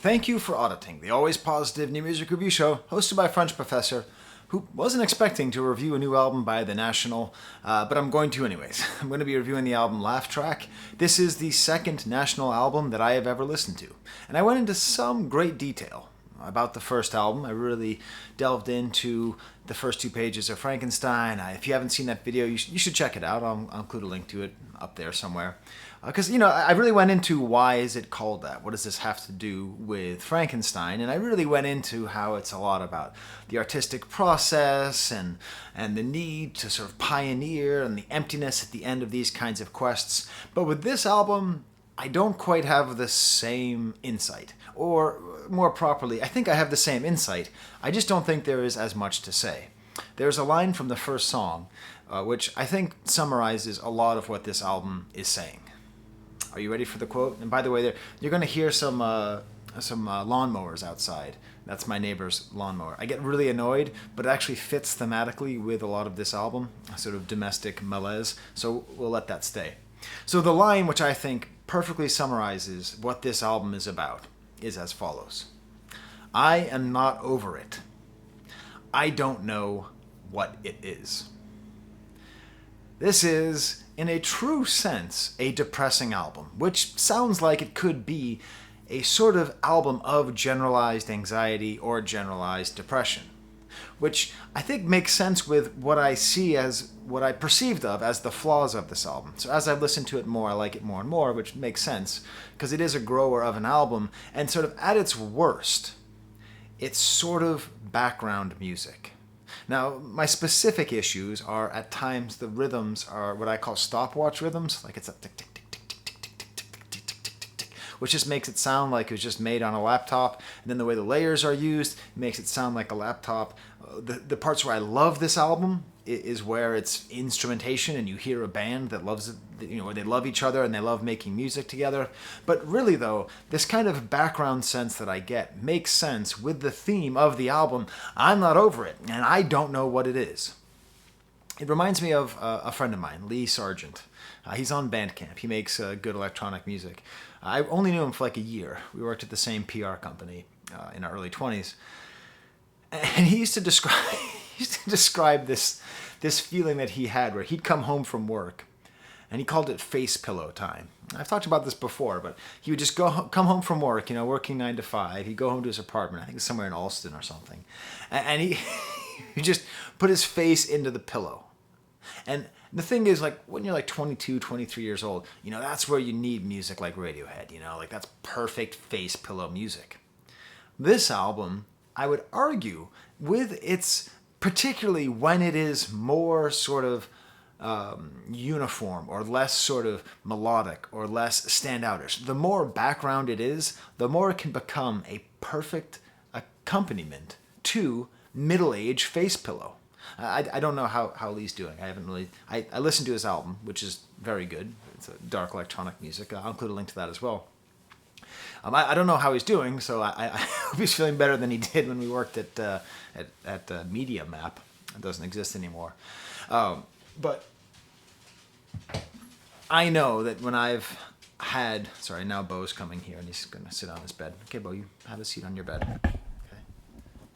Thank you for auditing the always positive new music review show hosted by a French professor who wasn't expecting to review a new album by The National, but I'm going to anyways. I'm going to be reviewing the album Laugh Track. This is the second National album that I have ever listened to, and I went into some great detail about the first album. I really delved into the first 2 pages of Frankenstein. If you haven't seen that video, you should check it out. I'll include a link to it up there somewhere. Because, I really went into why is it called that? What does this have to do with Frankenstein? And I really went into how it's a lot about the artistic process and the need to sort of pioneer and the emptiness at the end of these kinds of quests. But with this album, I don't quite have the same insight. Or more properly, I think I have the same insight. I just don't think there is as much to say. There's a line from the first song, which I think summarizes a lot of what this album is saying. Are you ready for the quote? And by the way, you're going to hear some lawnmowers outside. That's my neighbor's lawnmower. I get really annoyed, but it actually fits thematically with a lot of this album, a sort of domestic malaise, so we'll let that stay. So the line, which I think perfectly summarizes what this album is about, is as follows. I am not over it. I don't know what it is. This is, in a true sense, a depressing album, which sounds like it could be a sort of album of generalized anxiety or generalized depression, which I think makes sense with what I see as what I perceived of as the flaws of this album. So as I've listened to it more, I like it more and more, which makes sense, because it is a grower of an album, and sort of at its worst, it's sort of background music. Now, my specific issues are at times the rhythms are what I call stopwatch rhythms, like it's a tick, tick, tick, tick, tick, tick, tick, tick, tick, tick, tick, tick, tick, which just makes it sound like it was just made on a laptop. And then the way the layers are used makes it sound like a laptop. The parts where I love this album is where it's instrumentation and you hear a band that loves it, where they love each other and they love making music together. But really though, this kind of background sense that I get makes sense with the theme of the album. I'm not over it and I don't know what it is. It reminds me of a friend of mine, Lee Sargent. He's on Bandcamp. He makes good electronic music. I only knew him for like a year. We worked at the same PR company in our early 20s. And he used to describe this feeling that he had where he'd come home from work, and he called it face pillow time. I've talked about this before, but he would just come home from work, working 9 to 5. He'd go home to his apartment, I think it's somewhere in Alston or something, and he just put his face into the pillow. And the thing is, like, when you're like 22, 23 years old, that's where you need music like Radiohead, like that's perfect face pillow music. This album, I would argue, with its, particularly when it is more sort of uniform or less sort of melodic or less standoutish, the more background it is, the more it can become a perfect accompaniment to middle-age face pillow. I don't know how Lee's doing. I listened to his album, which is very good. It's a dark electronic music. I'll include a link to that as well. I don't know how he's doing, so I hope he's feeling better than he did when we worked at Media Map. It doesn't exist anymore. But I know that when I've had... Sorry, now Bo's coming here, and he's going to sit on his bed. Okay, Bo, you have a seat on your bed. Okay.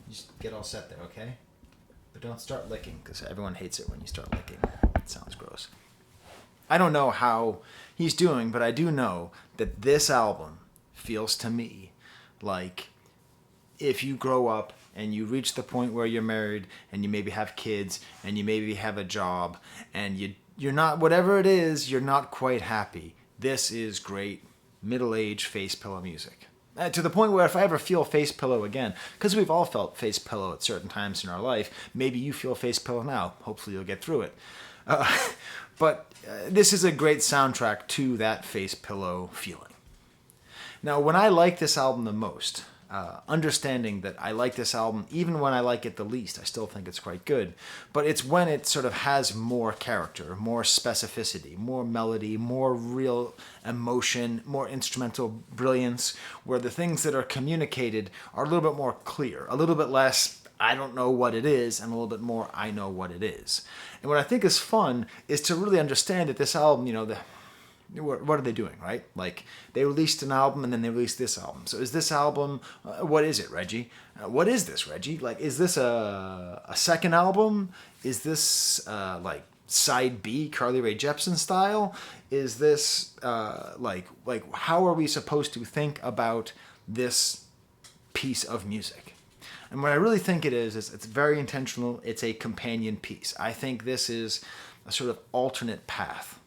Just get all set there, okay? But don't start licking, because everyone hates it when you start licking. It sounds gross. I don't know how he's doing, but I do know that this album feels to me like if you grow up and you reach the point where you're married and you maybe have kids and you maybe have a job and you're not, whatever it is, you're not quite happy. This is great middle-aged face pillow music. To the point where if I ever feel face pillow again, because we've all felt face pillow at certain times in our life, maybe you feel face pillow now. Hopefully you'll get through it. But this is a great soundtrack to that face pillow feeling. Now, when I like this album the most, understanding that I like this album, even when I like it the least, I still think it's quite good, but it's when it sort of has more character, more specificity, more melody, more real emotion, more instrumental brilliance, where the things that are communicated are a little bit more clear, a little bit less, I don't know what it is, and a little bit more, I know what it is. And what I think is fun is to really understand that this album, what are they doing, right? Like, they released an album and then they released this album. So is this album, what is it, Reggie? What is this, Reggie? Like, is this a second album? Is this like side B, Carly Rae Jepsen style? Is this like how are we supposed to think about this piece of music? And what I really think it is it's very intentional. It's a companion piece. I think this is a sort of alternate path.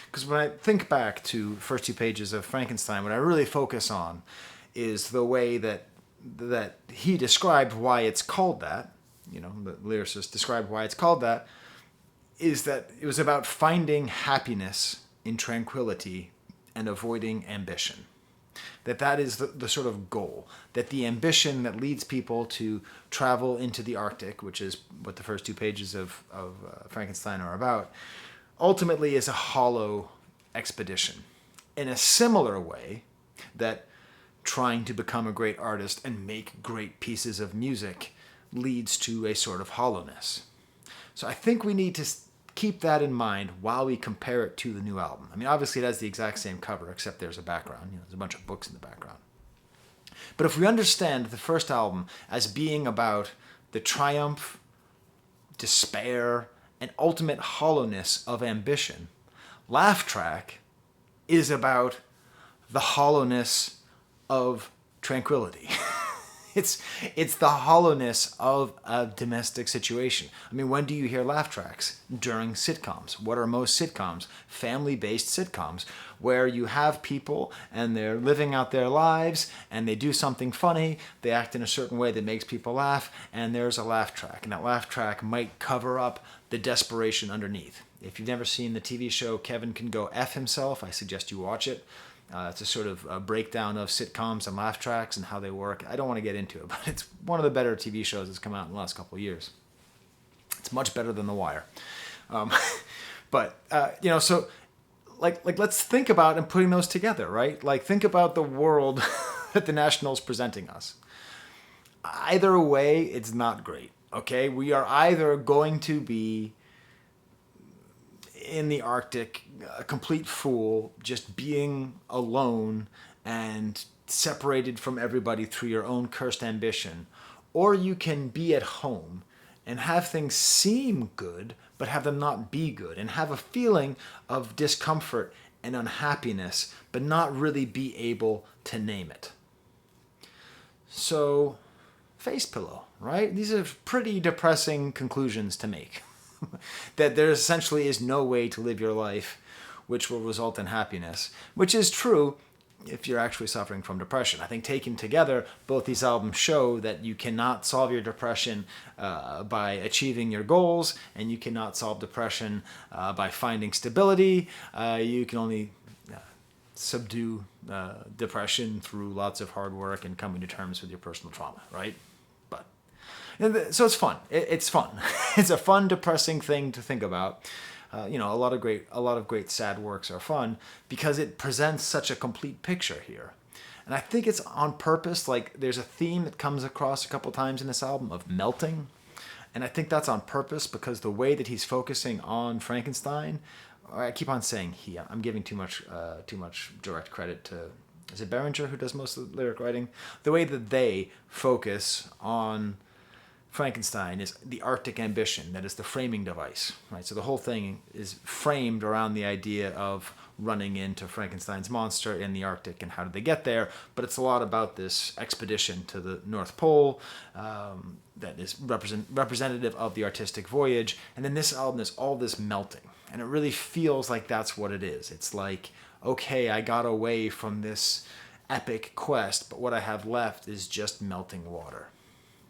Because when I think back to the first two pages of Frankenstein, what I really focus on is the way that he described why it's called that, the lyricist described why it's called that, is that it was about finding happiness in tranquility and avoiding ambition. That is the sort of goal. That the ambition that leads people to travel into the Arctic, which is what the first two pages of Frankenstein are about, ultimately is a hollow expedition. In a similar way that trying to become a great artist and make great pieces of music leads to a sort of hollowness. So I think we need to keep that in mind while we compare it to the new album. I mean, obviously it has the exact same cover, except there's a background. There's a bunch of books in the background. But if we understand the first album as being about the triumph, despair, and ultimate hollowness of ambition, Laugh Track is about the hollowness of tranquility. It's the hollowness of a domestic situation. I mean, when do you hear laugh tracks? During sitcoms. What are most sitcoms? Family-based sitcoms, where you have people and they're living out their lives and they do something funny, they act in a certain way that makes people laugh, and there's a laugh track. And that laugh track might cover up the desperation underneath. If you've never seen the TV show Kevin Can Go F Himself, I suggest you watch it. It's a sort of a breakdown of sitcoms and laugh tracks and how they work. I don't want to get into it, but it's one of the better TV shows that's come out in the last couple of years. It's much better than The Wire. So let's think about and putting those together, right? Like, think about the world that the National's presenting us. Either way, it's not great, okay? We are either going to be in the Arctic, a complete fool, just being alone and separated from everybody through your own cursed ambition, or you can be at home and have things seem good, but have them not be good, and have a feeling of discomfort and unhappiness, but not really be able to name it. So, face pillow, right? These are pretty depressing conclusions to make. That there essentially is no way to live your life which will result in happiness, which is true if you're actually suffering from depression. I think taken together, both these albums show that you cannot solve your depression by achieving your goals, and you cannot solve depression by finding stability. You can only subdue depression through lots of hard work and coming to terms with your personal trauma, right? So it's fun. It's fun. It's a fun, depressing thing to think about. A lot of great sad works are fun because it presents such a complete picture here. And I think it's on purpose. Like, there's a theme that comes across a couple times in this album of melting. And I think that's on purpose because the way that he's focusing on Frankenstein, I keep on saying he. I'm giving too much direct credit to, is it Behringer who does most of the lyric writing? The way that they focus on Frankenstein is the Arctic ambition, that is the framing device, right? So the whole thing is framed around the idea of running into Frankenstein's monster in the Arctic and how did they get there, but it's a lot about this expedition to the North Pole that is representative of the artistic voyage, and then this album is all this melting, and it really feels like that's what it is. It's like, okay, I got away from this epic quest, but what I have left is just melting water.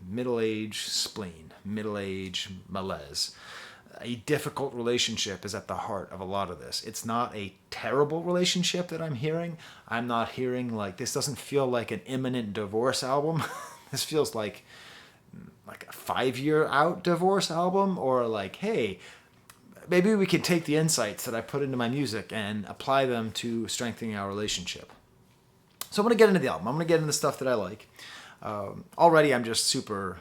Middle-age spleen, middle-age malaise. A difficult relationship is at the heart of a lot of this. It's not a terrible relationship that I'm hearing. I'm not hearing this doesn't feel like an imminent divorce album. This feels like a 5-year out divorce album, or hey, maybe we can take the insights that I put into my music and apply them to strengthening our relationship. So I'm going to get into the album. I'm going to get into the stuff that I like. Already I'm just super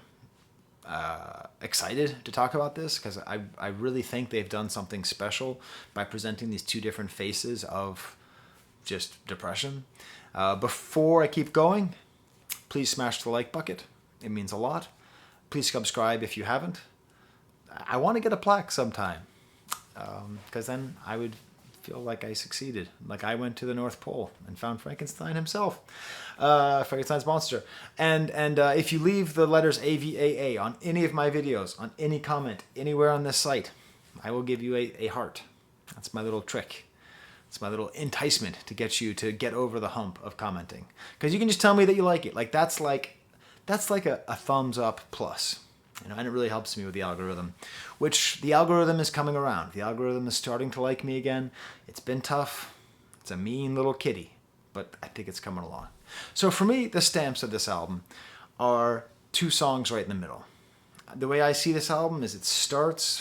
excited to talk about this because I really think they've done something special by presenting these two different faces of just depression. Before I keep going, please smash the like bucket. It means a lot. Please subscribe if you haven't. I want to get a plaque sometime because then I would feel like I succeeded. Like I went to the North Pole and found Frankenstein himself, Frankenstein's monster. And if you leave the letters AVAA on any of my videos, on any comment, anywhere on this site, I will give you a heart. That's my little trick. It's my little enticement to get you to get over the hump of commenting. Because you can just tell me that you like it. Like that's like a thumbs up plus. And it really helps me with the algorithm, which the algorithm is coming around. The algorithm is starting to like me again. It's been tough. It's a mean little kitty, but I think it's coming along. So for me, the stamps of this album are two songs right in the middle. The way I see this album is it starts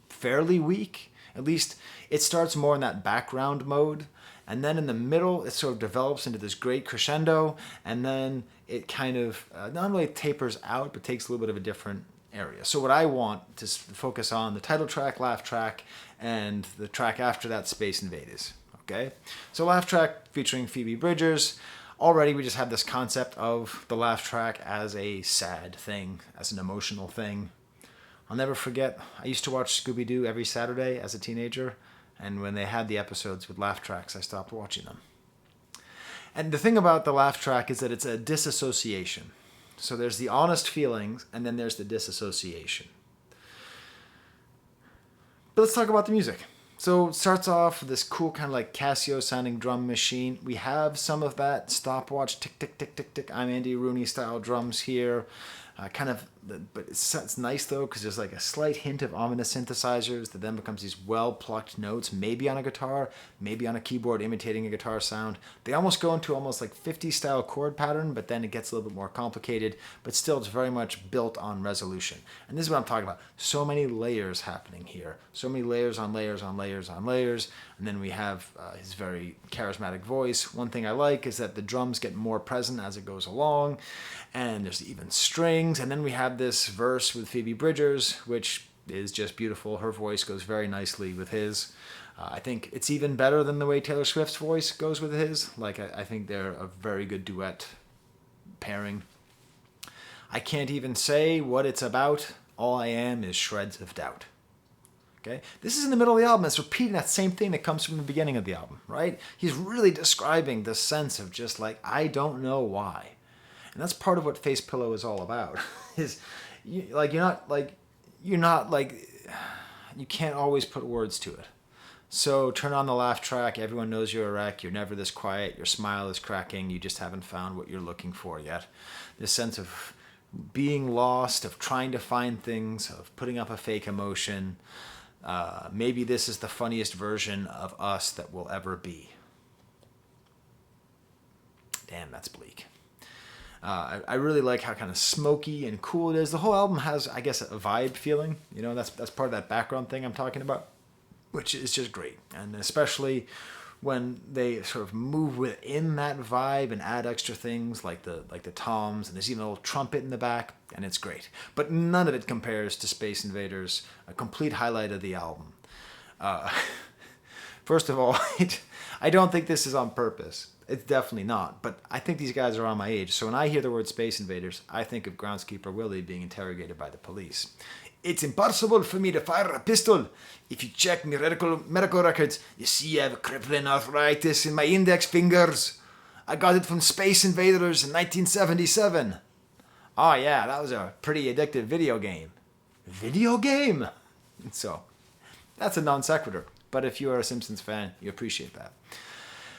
fairly weak. At least it starts more in that background mode. And then in the middle, it sort of develops into this great crescendo. And then it kind of not only tapers out, but takes a little bit of a different area. So what I want to focus on the title track, Laugh Track, and the track after that, Space Invaders. Okay? So Laugh Track featuring Phoebe Bridgers. Already we just have this concept of the Laugh Track as a sad thing, as an emotional thing. I'll never forget, I used to watch Scooby-Doo every Saturday as a teenager, and when they had the episodes with laugh tracks, I stopped watching them. And the thing about the laugh track is that it's a disassociation. So there's the honest feelings, and then there's the disassociation. But let's talk about the music. So it starts off with this cool kind of like Casio-sounding drum machine. We have some of that stopwatch tick, tick, tick, tick, tick, I'm Andy Rooney style drums here. But it's nice though because there's like a slight hint of ominous synthesizers that then becomes these well-plucked notes, maybe on a guitar, maybe on a keyboard imitating a guitar sound. They almost go into almost like 50s style chord pattern, but then it gets a little bit more complicated, but still it's very much built on resolution. And this is what I'm talking about. So many layers happening here. So many layers on layers on layers on layers. And then we have his very charismatic voice. One thing I like is that the drums get more present as it goes along, and there's even strings. And then we have this verse with Phoebe Bridgers, which is just beautiful. Her voice goes very nicely with his. I think it's even better than the way Taylor Swift's voice goes with his. I think they're a very good duet pairing. I can't even say what it's about. All I am is shreds of doubt. Okay? This is in the middle of the album. It's repeating that same thing that comes from the beginning of the album, right? He's really describing the sense of just like, I don't know why. And that's part of what Face Pillow is all about. You can't always put words to it. So turn on the laugh track. Everyone knows you're a wreck. You're never this quiet. Your smile is cracking. You just haven't found what you're looking for yet. This sense of being lost, of trying to find things, of putting up a fake emotion. Maybe this is the funniest version of us that will ever be. Damn, that's bleak. I really like how kind of smoky and cool it is. The whole album has, I guess, a vibe feeling. You know, that's part of that background thing I'm talking about, which is just great. And especially when they sort of move within that vibe and add extra things like the toms, and there's even a little trumpet in the back, and it's great. But none of it compares to Space Invaders, a complete highlight of the album. First of all, I don't think this is on purpose. It's definitely not, but I think these guys are on my age, so when I hear the word Space Invaders, I think of Groundskeeper Willie being interrogated by the police. It's impossible for me to fire a pistol. If you check my medical records, you see I have crippling arthritis in my index fingers. I got it from Space Invaders in 1977. Oh yeah, that was a pretty addictive video game. Video game? So, that's a non sequitur, but if you are a Simpsons fan, you appreciate that.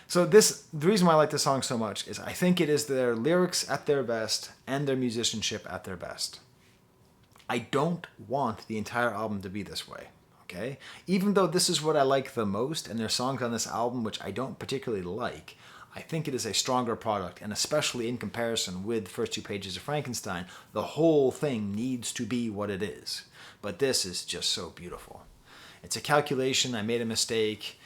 So the reason why I like this song so much is I think it is their lyrics at their best and their musicianship at their best. I don't want the entire album to be this way, okay? Even though this is what I like the most, and there's songs on this album which I don't particularly like, I think it is a stronger product, and especially in comparison with the first two pages of Frankenstein, the whole thing needs to be what it is. But this is just so beautiful. It's a calculation. I made a mistake.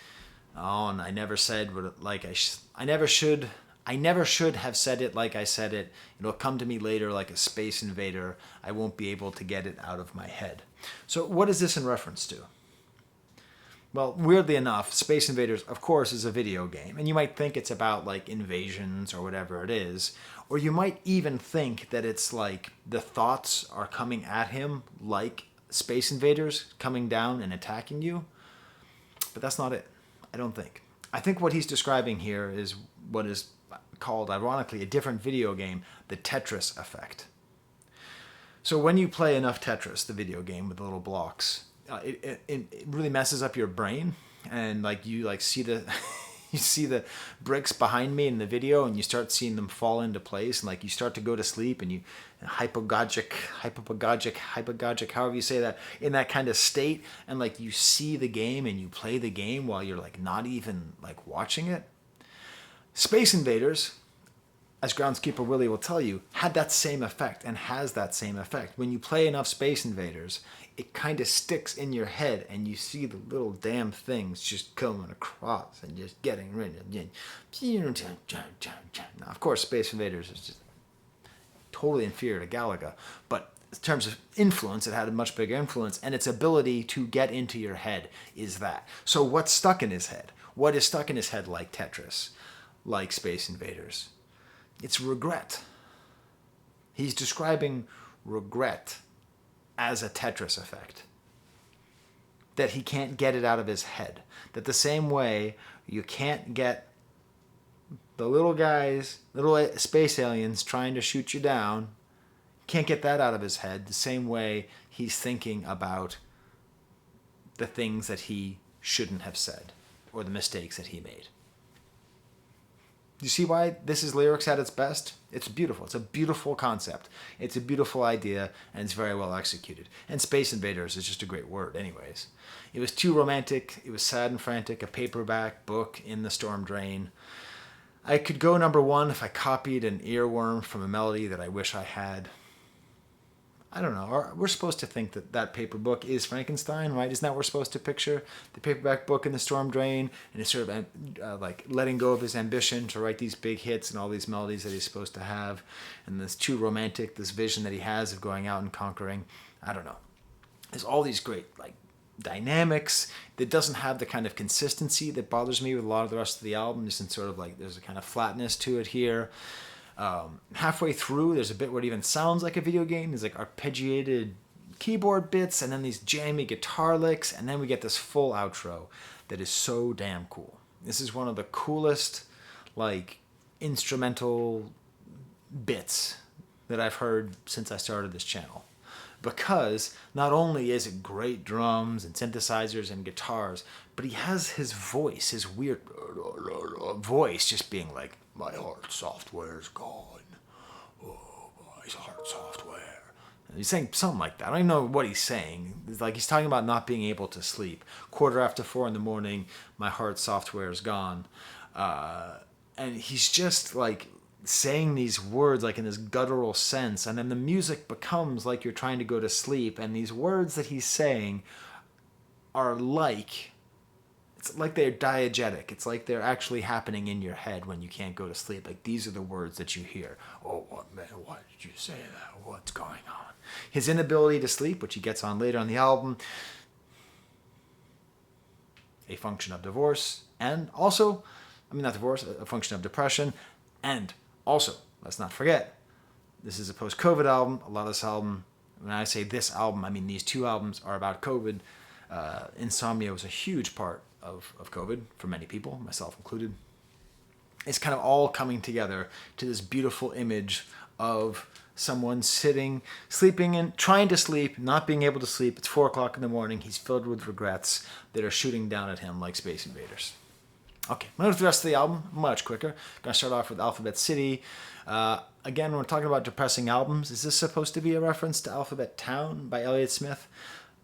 Oh, and I never said what I never should. I never should have said it like I said it. It'll come to me later like a space invader. I won't be able to get it out of my head. So what is this in reference to? Well, weirdly enough, Space Invaders, of course, is a video game. And you might think it's about like invasions or whatever it is. Or you might even think that it's like the thoughts are coming at him like Space Invaders coming down and attacking you. But that's not it, I don't think. I think what he's describing here is what is called, ironically, a different video game, the Tetris effect. So when you play enough Tetris, the video game with the little blocks, it really messes up your brain, and like you like see the you see the bricks behind me in the video, and you start seeing them fall into place, and like you start to go to sleep, and you hypogogic, however you say that, in that kind of state, and like you see the game and you play the game while you're like not even like watching it. Space Invaders, as Groundskeeper Willie will tell you, had that same effect and has that same effect. When you play enough Space Invaders, it kind of sticks in your head and you see the little damn things just coming across and just getting rid of it. Now, of course, Space Invaders is just totally inferior to Galaga, but in terms of influence, it had a much bigger influence, and its ability to get into your head is that. So what's stuck in his head? What is stuck in his head like Tetris, like Space Invaders? It's regret. He's describing regret as a Tetris effect. That he can't get it out of his head. That the same way you can't get the little guys, little space aliens trying to shoot you down, can't get that out of his head, the same way he's thinking about the things that he shouldn't have said or the mistakes that he made. You see why this is lyrics at its best? It's beautiful. It's a beautiful concept. It's a beautiful idea, and it's very well executed. And Space Invaders is just a great word anyways. It was too romantic. It was sad and frantic. A paperback book in the storm drain. I could go number one if I copied an earworm from a melody that I wish I had. I don't know. We're supposed to think that that paper book is Frankenstein, right? Isn't that what we're supposed to picture? The paperback book in the storm drain, and he's sort of like letting go of his ambition to write these big hits and all these melodies that he's supposed to have. And this too romantic, this vision that he has of going out and conquering. I don't know. There's all these great like dynamics that doesn't have the kind of consistency that bothers me with a lot of the rest of the album. Just in sort of like there's a kind of flatness to it here. Halfway through, there's a bit where it even sounds like a video game. There's like arpeggiated keyboard bits and then these jammy guitar licks, and then we get this full outro that is so damn cool. This is one of the coolest like instrumental bits that I've heard since I started this channel. Because not only is it great drums and synthesizers and guitars, but he has his voice, his weird voice just being like, my heart software's gone. Oh, my heart software. And he's saying something like that. I don't even know what he's saying. It's like he's talking about not being able to sleep. 4:15 in the morning, my heart software's gone. And he's just like saying these words like in this guttural sense, and then the music becomes like you're trying to go to sleep, and these words that he's saying are like, it's like they're diegetic. It's like they're actually happening in your head when you can't go to sleep. Like these are the words that you hear. Oh, what, man, why did you say that? What's going on? His inability to sleep, which he gets on later on the album, a function of divorce, and also, not divorce, a function of depression, and also, let's not forget, this is a post-COVID album. A lot of this album, when I say this album, I mean these two albums are about COVID. Insomnia was a huge part of COVID for many people, myself included. It's kind of all coming together to this beautiful image of someone sitting, sleeping and trying to sleep, not being able to sleep. It's 4 o'clock in the morning. He's filled with regrets that are shooting down at him like Space Invaders. Okay, I'm going to go through the rest of the album much quicker. I'm going to start off with Alphabet City. Again, when we're talking about depressing albums, is this supposed to be a reference to Alphabet Town by Elliott Smith?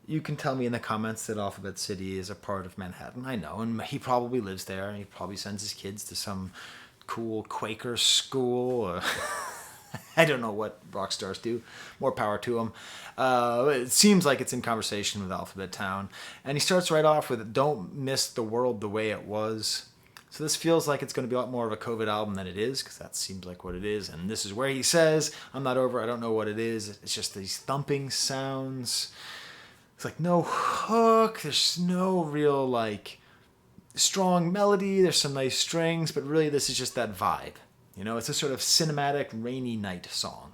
You can tell me in the comments that Alphabet City is a part of Manhattan. I know, and he probably lives there, and he probably sends his kids to some cool Quaker school. I don't know what rock stars do. More power to them. It seems like it's in conversation with Alphabet Town. And he starts right off with, don't miss the world the way it was. So this feels like it's going to be a lot more of a COVID album than it is, because that seems like what it is. And this is where he says, I'm not over, I don't know what it is. It's just these thumping sounds. It's like no hook. There's no real like strong melody. There's some nice strings, but really this is just that vibe. You know, it's a sort of cinematic rainy night song.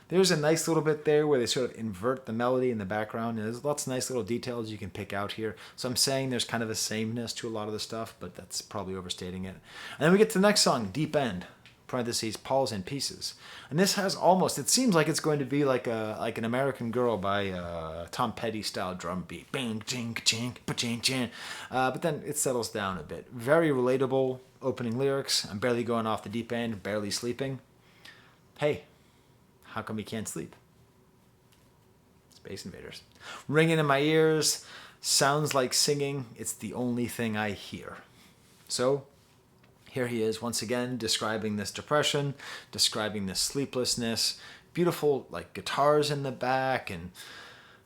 There's a nice little bit there where they sort of invert the melody in the background. And there's lots of nice little details you can pick out here. So I'm saying there's kind of a sameness to a lot of the stuff, but that's probably overstating it. And then we get to the next song, Deep End, parentheses, Paul's in Pieces. And this has almost, it seems like it's going to be like an American Girl by Tom Petty style drum beat. Bang, ching, ching, ching, ching. But then it settles down a bit. Very relatable opening lyrics. I'm barely going off the deep end, barely sleeping. Hey, how come you can't sleep? Space Invaders. Ringing in my ears, sounds like singing. It's the only thing I hear. So here he is once again describing this depression, describing this sleeplessness. Beautiful like guitars in the back, and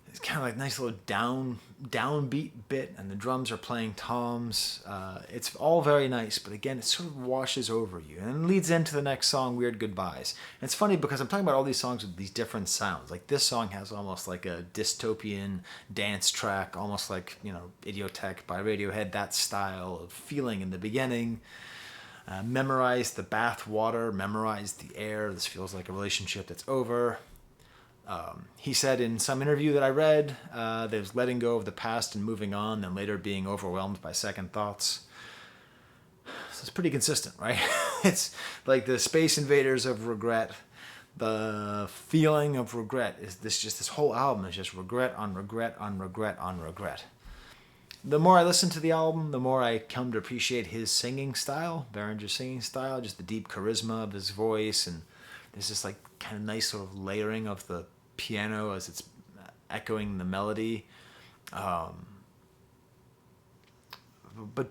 it's kind of like nice little downbeat bit, and the drums are playing toms. It's all very nice, but again, it sort of washes over you and leads into the next song, Weird Goodbyes. And it's funny because I'm talking about all these songs with these different sounds. Like this song has almost like a dystopian dance track, almost like, you know, Idiotech by Radiohead, that style of feeling in the beginning. Memorize the bath water, memorize the air. This feels like a relationship that's over. He said in some interview that I read, there's letting go of the past and moving on, then later being overwhelmed by second thoughts. So it's pretty consistent, right? It's like the Space Invaders of regret. The feeling of regret is this whole album is just regret on regret on regret on regret. The more I listen to the album, the more I come to appreciate his singing style, Behringer's singing style, just the deep charisma of his voice, and there's this like kind of nice sort of layering of the piano as it's echoing the melody. But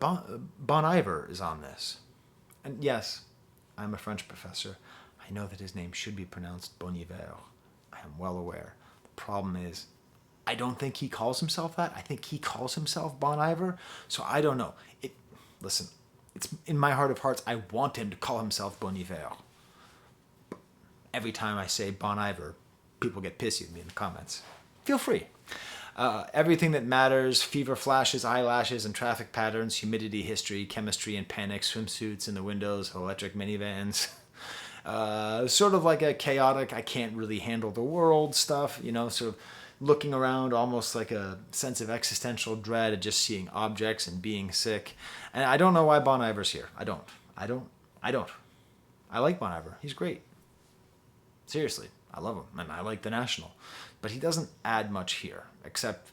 Bon Iver is on this. And yes, I'm a French professor. I know that his name should be pronounced Bon Iver. I am well aware. The problem is, I don't think he calls himself that. I think he calls himself Bon Iver. So I don't know. Listen, it's in my heart of hearts, I want him to call himself Bon Iver. Every time I say Bon Iver, people get pissy with me in the comments. Feel free. Everything that matters, fever flashes, eyelashes, and traffic patterns, humidity, history, chemistry, and panic, swimsuits in the windows of electric minivans. Sort of like a chaotic, I can't really handle the world stuff, you know, sort of looking around, almost like a sense of existential dread of just seeing objects and being sick. And I don't know why Bon Iver's here. I don't. I like Bon Iver. He's great. Seriously, I love him, and I like The National. But he doesn't add much here, except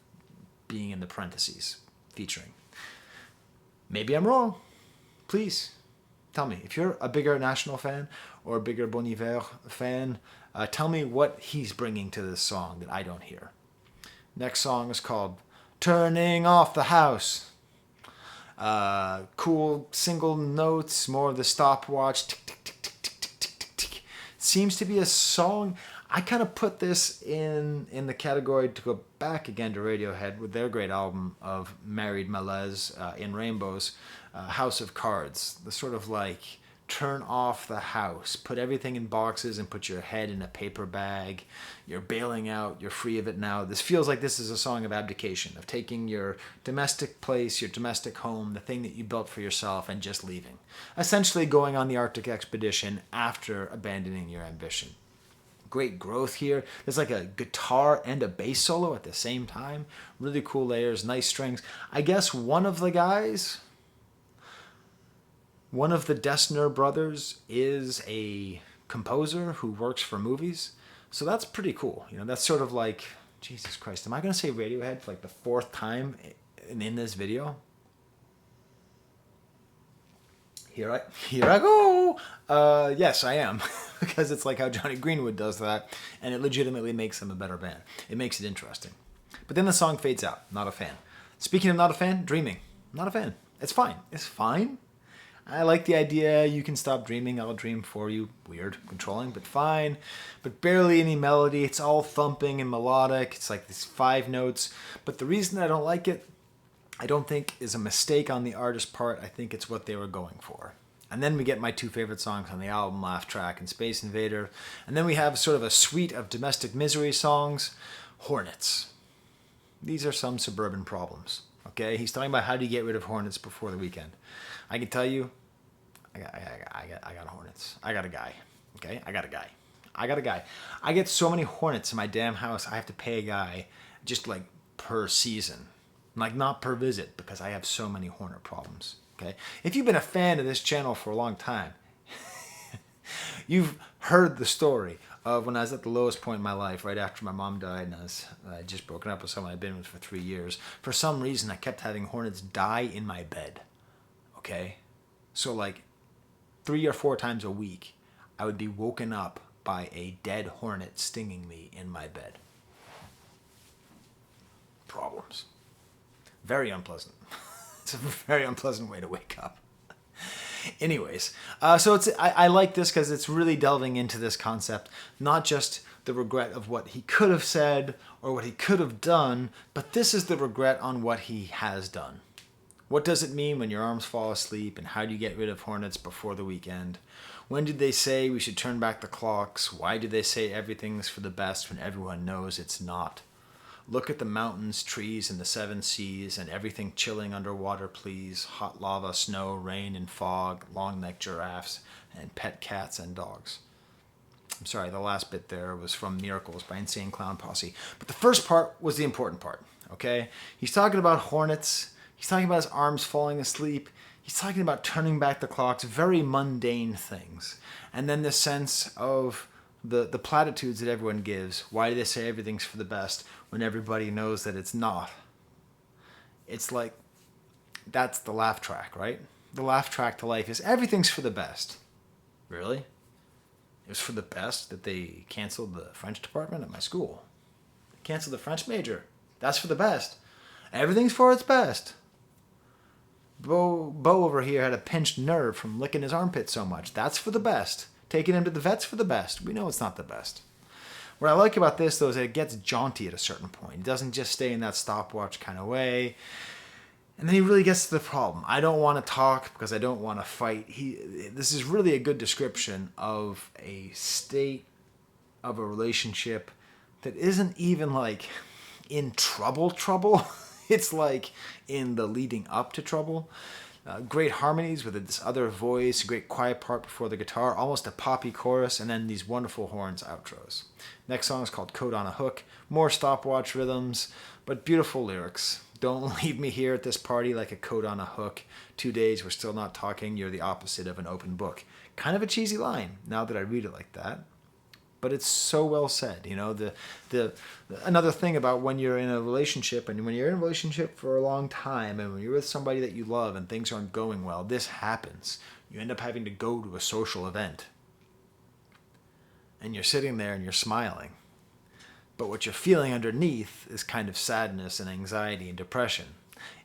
being in the parentheses, featuring. Maybe I'm wrong. Please, tell me. If you're a bigger National fan or a bigger Bon Iver fan, tell me what he's bringing to this song that I don't hear. Next song is called Turning Off the House. Cool single notes, more of the stopwatch. Tick, tick, tick, tick, tick, tick, tick, tick, tick. Seems to be a song. I kind of put this in the category to go back again to Radiohead with their great album of Married Malaise in Rainbows, House of Cards. The sort of like turn off the house, put everything in boxes and put your head in a paper bag. You're bailing out, you're free of it now. This feels like this is a song of abdication, of taking your domestic place, your domestic home, the thing that you built for yourself, and just leaving. Essentially going on the Arctic expedition after abandoning your ambition. Great growth here. There's like a guitar and a bass solo at the same time. Really cool layers, nice strings. I guess one of the Dessner brothers is a composer who works for movies. So that's pretty cool. You know, that's sort of like, Jesus Christ, am I going to say Radiohead for like the fourth time in this video? Here I go. Yes, I am. Because it's like how Johnny Greenwood does that, and it legitimately makes them a better band. It makes it interesting. But then the song fades out. Not a fan. Speaking of not a fan, Dreaming. Not a fan. It's fine. It's fine. I like the idea, you can stop dreaming, I'll dream for you. Weird, controlling, but fine. But barely any melody, it's all thumping and melodic. It's like these 5 notes. But the reason I don't like it, I don't think is a mistake on the artist's part. I think it's what they were going for. And then we get my two favorite songs on the album, Laugh Track and Space Invader. And then we have sort of a suite of domestic misery songs, Hornets. These are some suburban problems. Okay, he's talking about how do you get rid of hornets before the weekend. I can tell you, I got hornets. I got a guy. Okay, I got a guy. I get so many hornets in my damn house. I have to pay a guy just like per season, like not per visit, because I have so many hornet problems. Okay, if you've been a fan of this channel for a long time, you've heard the story of when I was at the lowest point in my life, right after my mom died, and I had just broken up with someone I'd been with for 3 years. For some reason, I kept having hornets die in my bed. Okay, so like 3 or 4 times a week, I would be woken up by a dead hornet stinging me in my bed. Problems. Very unpleasant. It's a very unpleasant way to wake up. Anyways, so I like this because it's really delving into this concept, not just the regret of what he could have said or what he could have done, but this is the regret on what he has done. What does it mean when your arms fall asleep, and how do you get rid of hornets before the weekend? When did they say we should turn back the clocks? Why do they say everything's for the best when everyone knows it's not? Look at the mountains, trees, and the 7 seas, and everything chilling underwater, please. Hot lava, snow, rain, and fog, long-necked giraffes, and pet cats and dogs. I'm sorry, the last bit there was from Miracles by Insane Clown Posse. But the first part was the important part, okay? He's talking about hornets. He's talking about his arms falling asleep. He's talking about turning back the clocks, very mundane things. And then the sense of the platitudes that everyone gives. Why do they say everything's for the best when everybody knows that it's not? It's like, that's the laugh track, right? The laugh track to life is everything's for the best. Really? It was for the best that they canceled the French department at my school. They canceled the French major. That's for the best. Everything's for its best. Bo over here had a pinched nerve from licking his armpit so much. That's for the best. Taking him to the vet's for the best. We know it's not the best. What I like about this, though, is that it gets jaunty at a certain point. It doesn't just stay in that stopwatch kind of way. And then he really gets to the problem. I don't want to talk because I don't want to fight. This is really a good description of a state of a relationship that isn't even like in trouble. It's like in the leading up to trouble. Great harmonies with this other voice, great quiet part before the guitar, almost a poppy chorus, and then these wonderful horns outros. Next song is called Coat on a Hook. More stopwatch rhythms, but beautiful lyrics. Don't leave me here at this party like a coat on a hook. 2 days, we're still not talking. You're the opposite of an open book. Kind of a cheesy line, now that I read it like that. But it's so well said. You know, another thing about when you're in a relationship, and when you're in a relationship for a long time, and when you're with somebody that you love and things aren't going well, this happens. You end up having to go to a social event. And you're sitting there and you're smiling. But what you're feeling underneath is kind of sadness and anxiety and depression.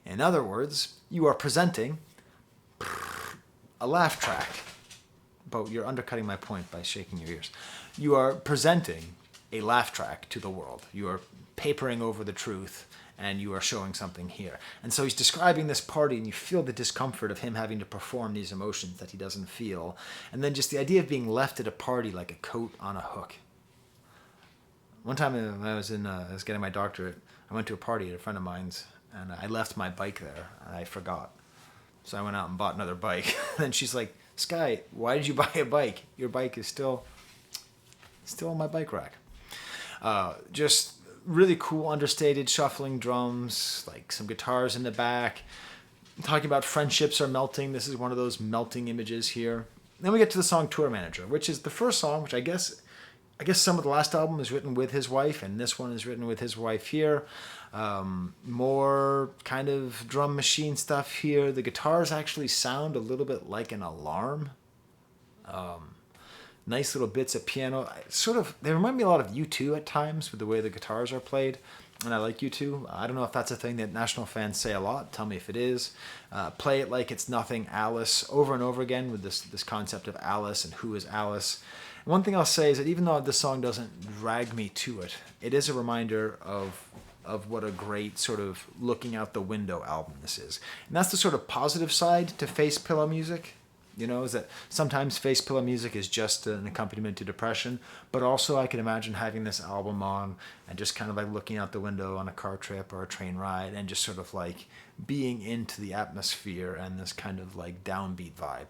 In other words, you are presenting a laugh track. But you're undercutting my point by shaking your ears. You are presenting a laugh track to the world. You are papering over the truth, and you are showing something here. And so he's describing this party, and you feel the discomfort of him having to perform these emotions that he doesn't feel. And then just the idea of being left at a party like a coat on a hook. One time when I was getting my doctorate, I went to a party at a friend of mine's, and I left my bike there, and I forgot. So I went out and bought another bike. And she's like, Skye, why did you buy a bike? Your bike is still on my bike rack. Just really cool, understated, shuffling drums, like some guitars in the back. Talking about friendships are melting. This is one of those melting images here. Then we get to the song Tour Manager, which is the first song, which I guess some of the last album is written with his wife, and this one is written with his wife here. More kind of drum machine stuff here. The guitars actually sound a little bit like an alarm. Nice little bits of piano. They remind me a lot of U2 at times with the way the guitars are played. And I like U2. I don't know if that's a thing that National fans say a lot. Tell me if it is. Play It Like It's Nothing, Alice, over and over again with this concept of Alice and who is Alice. One thing I'll say is that even though this song doesn't drag me to it, it is a reminder of of what a great sort of looking out the window album this is. And that's the sort of positive side to face pillow music. Is that sometimes face pillow music is just an accompaniment to depression, but also I can imagine having this album on and just kind of like looking out the window on a car trip or a train ride and just sort of like being into the atmosphere and this kind of like downbeat vibe.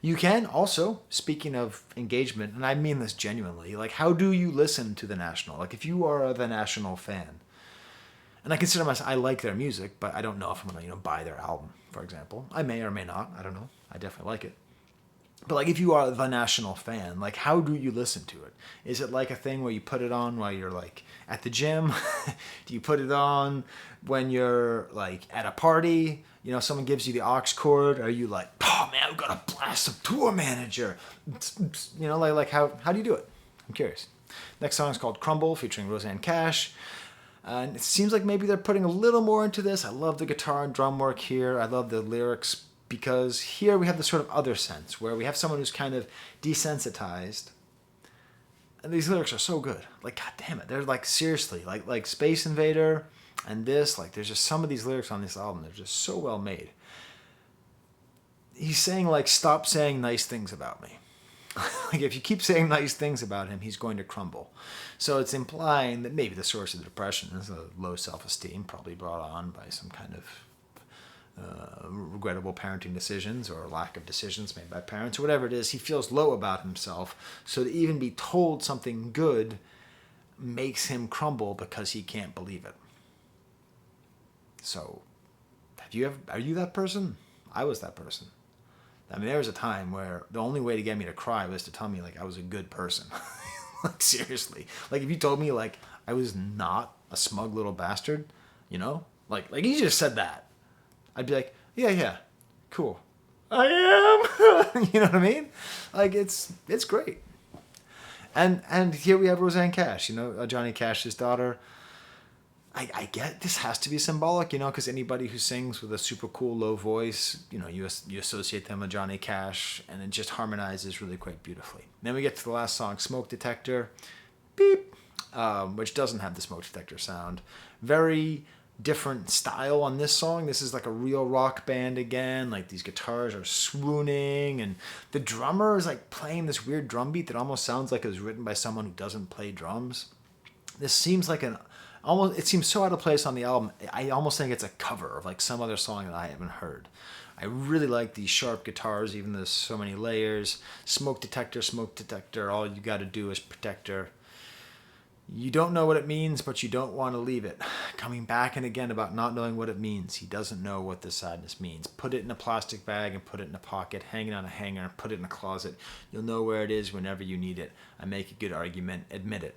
You can also, speaking of engagement, and I mean this genuinely, like how do you listen to The National? Like if you are The National fan, and I consider myself, I like their music, but I don't know if I'm going to, buy their album, for example. I may or may not. I don't know. I definitely like it. But like if you are The National fan, like how do you listen to it? Is it like a thing where you put it on while you're like at the gym? Do you put it on when you're like at a party? Someone gives you the aux cord. Are you like, oh man, I've got to blast some tour manager? Like how do you do it? I'm curious. Next song is called Crumble, featuring Rosanne Cash. And it seems like maybe they're putting a little more into this. I love the guitar and drum work here. I love the lyrics because here we have the sort of other sense where we have someone who's kind of desensitized. And these lyrics are so good. Like, god damn it. They're like, seriously, like Space Invader and this, like there's just some of these lyrics on this album. They're just so well made. He's saying like, stop saying nice things about me. Like if you keep saying nice things about him, he's going to crumble. So it's implying that maybe the source of the depression is a low self-esteem, probably brought on by some kind of regrettable parenting decisions or lack of decisions made by parents or whatever it is. He feels low about himself. So to even be told something good makes him crumble because he can't believe it. So are you that person? I was that person. I mean, there was a time where the only way to get me to cry was to tell me, like, I was a good person. Like, seriously. Like, if you told me, like, I was not a smug little bastard, Like, you just said that. I'd be like, yeah, cool. I am! You know what I mean? Like, it's great. And here we have Rosanne Cash, Johnny Cash's daughter. I get this has to be symbolic, because anybody who sings with a super cool low voice, you associate them with Johnny Cash, and it just harmonizes really quite beautifully. Then we get to the last song, Smoke Detector, beep, which doesn't have the smoke detector sound. Very different style on this song. This is like a real rock band again. Like these guitars are swooning, and the drummer is like playing this weird drum beat that almost sounds like it was written by someone who doesn't play drums. This seems like it seems so out of place on the album. I almost think it's a cover of like some other song that I haven't heard. I really like these sharp guitars, even though there's so many layers. Smoke detector, all you got to do is protect her. You don't know what it means, but you don't want to leave it. Coming back and again about not knowing what it means. He doesn't know what this sadness means. Put it in a plastic bag and put it in a pocket, hang it on a hanger, put it in a closet. You'll know where it is whenever you need it. I make a good argument, admit it.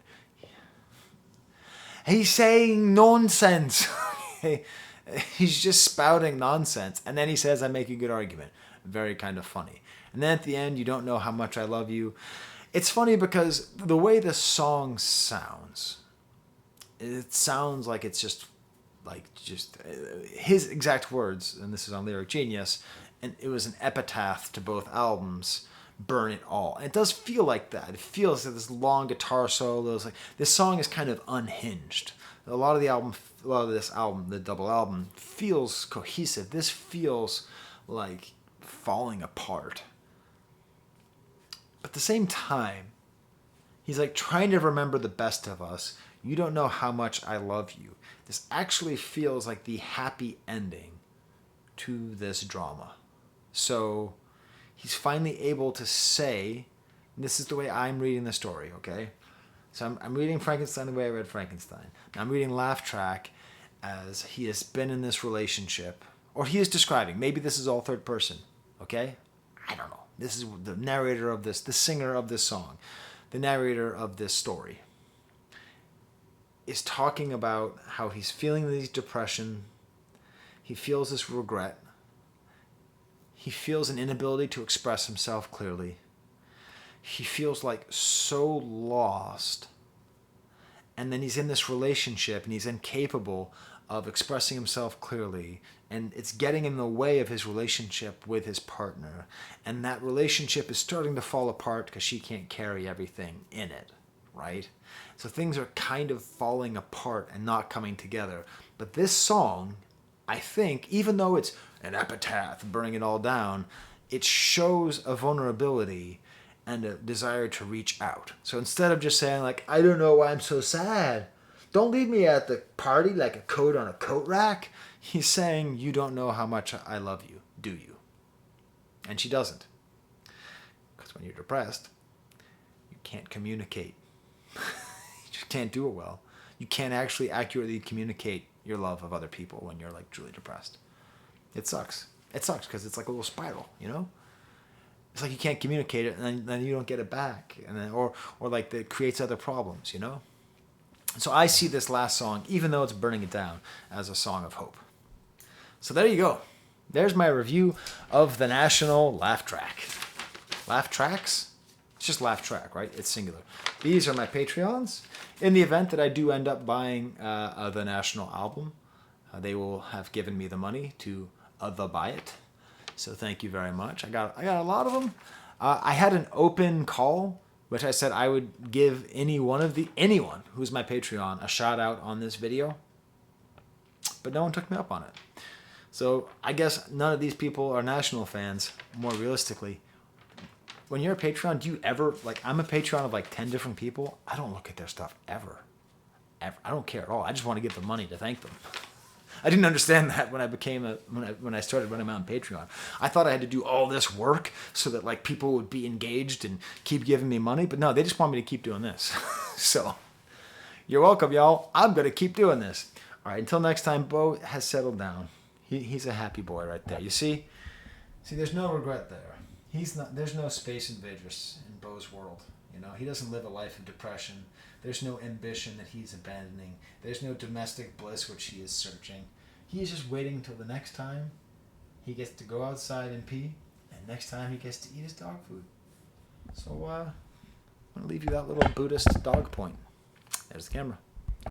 He's saying nonsense. He's just spouting nonsense. And then he says, I make a good argument. Very kind of funny. And then at the end, you don't know how much I love you. It's funny because the way the song sounds, it sounds like it's just his exact words, and this is on Lyric Genius, and it was an epitaph to both albums. Burn it all. And it does feel like that. It feels like this long guitar solos. Like this song is kind of unhinged. A lot of this album, the double album, feels cohesive. This feels like falling apart. But at the same time, he's like trying to remember the best of us. You don't know how much I love you. This actually feels like the happy ending to this drama. So he's finally able to say, and this is the way I'm reading the story, okay? So I'm reading Frankenstein the way I read Frankenstein. I'm reading Laugh Track as he has been in this relationship, or he is describing, maybe this is all third person, okay? I don't know. This is the narrator of this, the singer of this song, the narrator of this story, is talking about how he's feeling this depression. He feels this regret. He feels an inability to express himself clearly. He feels like so lost. And then he's in this relationship and he's incapable of expressing himself clearly. And it's getting in the way of his relationship with his partner. And that relationship is starting to fall apart because she can't carry everything in it. right? So things are kind of falling apart and not coming together. But this song, I think, even though it's an epitaph burning it all down, it shows a vulnerability and a desire to reach out. So instead of just saying like, I don't know why I'm so sad, don't leave me at the party like a coat on a coat rack, he's saying, you don't know how much I love you, do you? And she doesn't. Because when you're depressed, you can't communicate. You just can't do it well. You can't actually accurately communicate your love of other people when you're like truly depressed. It sucks. It sucks because it's like a little spiral, you know? It's like you can't communicate it and then you don't get it back. And then, or like it creates other problems, you know? So I see this last song, even though it's burning it down, as a song of hope. So there you go. There's my review of the National Laugh Track. Laugh Tracks? It's just Laugh Track, right? It's singular. These are my Patreons. In the event that I do end up buying the National album, they will have given me the money to buy it. So thank you very much. I got a lot of them. I had an open call, which I said I would give anyone who's my Patreon a shout out on this video. But no one took me up on it. So I guess none of these people are National fans, more realistically. When you're a Patreon, do you ever, like, I'm a Patreon of like 10 different people. I don't look at their stuff ever. I don't care at all. I just want to get the money to thank them. I didn't understand that when I started running my own Patreon. I thought I had to do all this work so that like people would be engaged and keep giving me money. But no, they just want me to keep doing this. So you're welcome, y'all. I'm going to keep doing this. All right, until next time, Bo has settled down. He's a happy boy right there. You see, there's no regret there. There's no space invaders in Bo's world. You know, he doesn't live a life of depression. There's no ambition that he's abandoning. There's no domestic bliss which he is searching. He is just waiting until the next time he gets to go outside and pee, and next time he gets to eat his dog food. So I'm going to leave you that little Buddhist dog point. There's the camera.